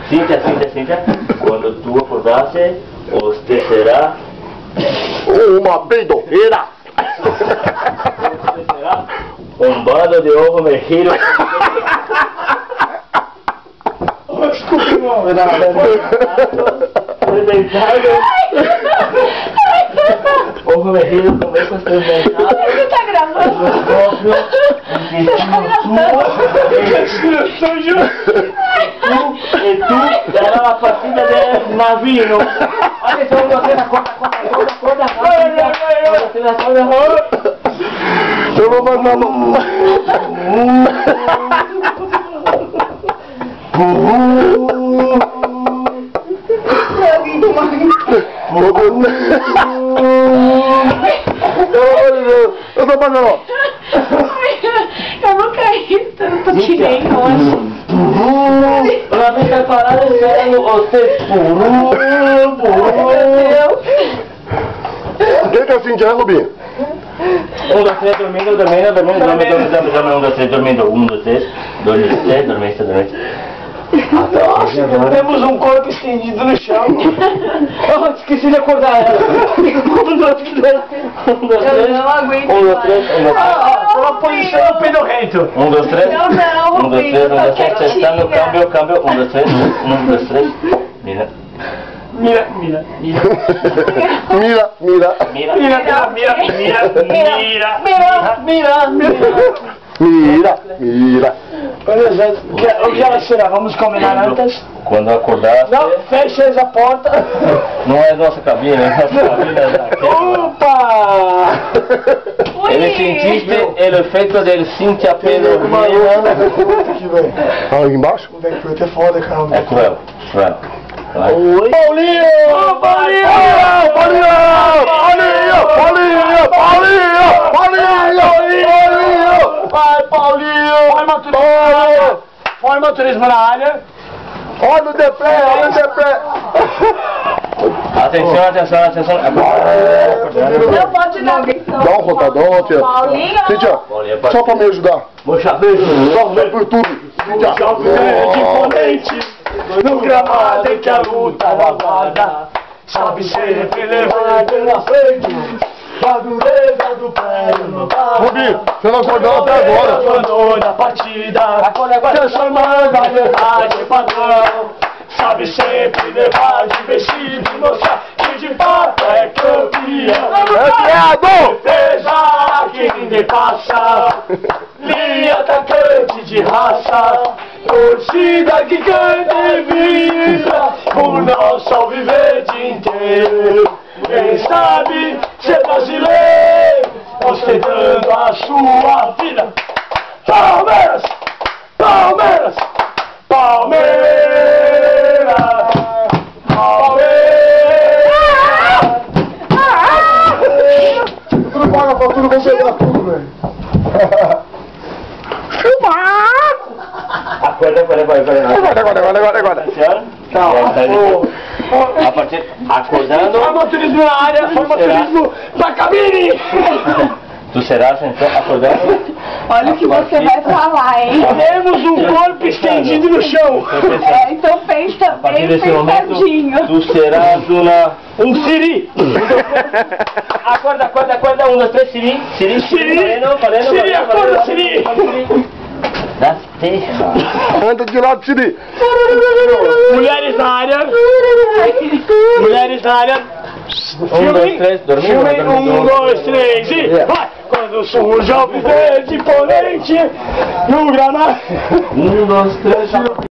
Cíntia, quando tu acordasse, você será uma peidorreira. Você será um bando de ovo mexido. Ovo mexido com bacon fermentado. Você tá gravando? E tu era uma partida de navio. Olha só, você na corda. Eu vou mandar eu tô fazendo. Eu não caí tanto, eu tirei, eu acho. Pra mim preparada esperando você. Meu Deus. Quem que é assim, é, Rubinho? 1, 2, 3, dormindo. 1, 2, 3, dormindo. 1, 2, 3, dormiste. Temos um corpo estendido no chão. Oh, esqueci de acordar ela. 1, 2, 3. Eu não aguento 1, 2, 3. Uma posição pedorrento. 1, 2, 3. Não, 1, 2, 3, 1, 2, 3. Testando, câmbio. 1, 2, 3. 1, 2, 3. Mira. O que ela será? Vamos combinar antes? Quando acordasse... Não, fecha essa porta. Não é nossa cabine, é nossa cabine daquela. Opa! Ele sentiste o efeito dele Cíntia pedorreira. Aí embaixo? É foda, cara. É cruel. Oi? Paulinho! Vai, Paulinho! Forma turismo na área. Olha o depré. Atenção. Não pode dar atenção. Dá um rotadão, tia. Paulinho! Cíntia, só pra me ajudar. Mocha beijo. Só por tudo. Imponente no gramado em que a luta lavada sabe sempre levar pela frente a dureza do pé no bar. Rubinho, você não acordou até agora. Abandona a partida, transformando a verdade em padrão. Sabe sempre levar de vestido e mostrar que de fato é campeão. Defesa que ninguém passa, linha atacante de raça, torcida que canta e vibra o nosso alviverde inteiro. Quem sabe ser brasileiro, ostentando a sua vida. Palmeiras! Tudo paga pra tudo, vamos pegar tudo, velho. Agora. A partir... Acordando... Forma turismo na área, forma turismo pra cabine! Tu serás então acordando? Olha o que você vai falar, hein? Temos um corpo estendido no chão! Então pensa A partir bem desse momento, pensadinho. tu serás um siri! Acorda, 1, 2, 3, siri! Siri, acorda, Siri! Das terras! Anda de lado, Siri. Mulheres na área! 1, 2, 3, dormindo. 1, 2, 3 e vai! Quando surge o alviverde imponente no gramado. 1, 2, 3,